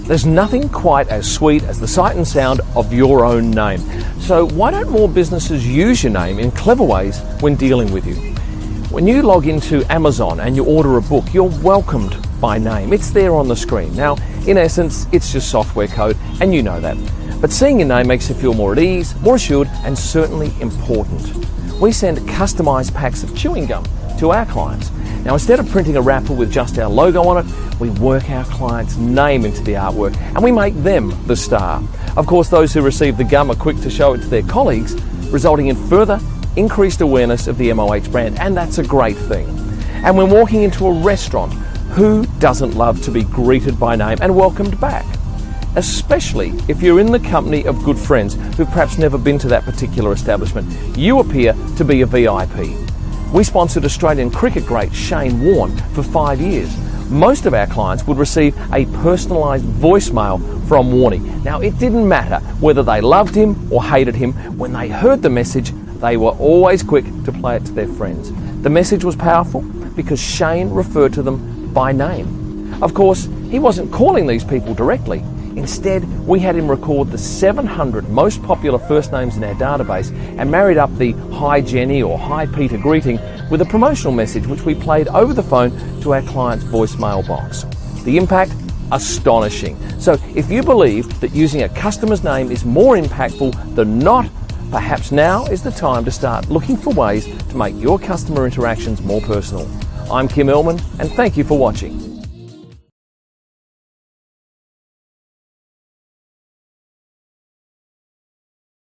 There's nothing quite as sweet as the sight and sound of your own name. So why don't more businesses use your name in clever ways when dealing with you? When you log into Amazon and you order a book, you're welcomed by name. It's there on the screen. Now, in essence, it's just software code, and you know that. But seeing your name makes you feel more at ease, more assured, and certainly important. We send customized packs of chewing gum to our clients. Now, instead of printing a wrapper with just our logo on it, we work our client's name into the artwork and we make them the star. Of course, those who receive the gum are quick to show it to their colleagues, resulting in further increased awareness of the MOH brand, and that's a great thing. And when walking into a restaurant, who doesn't love to be greeted by name and welcomed back? Especially if you're in the company of good friends who've perhaps never been to that particular establishment. You appear to be a VIP. We sponsored Australian cricket great Shane Warne for 5 years. Most of our clients would receive a personalised voicemail from Warnie. Now, it didn't matter whether they loved him or hated him. When they heard the message, they were always quick to play it to their friends. The message was powerful because Shane referred to them by name. Of course, he wasn't calling these people directly. Instead, we had him record the 700 most popular first names in our database and married up the "Hi Jenny" or "Hi Peter" greeting with a promotional message which we played over the phone to our client's voicemail box. The impact? Astonishing. So if you believe that using a customer's name is more impactful than not, perhaps now is the time to start looking for ways to make your customer interactions more personal. I'm Kim Illman, and thank you for watching.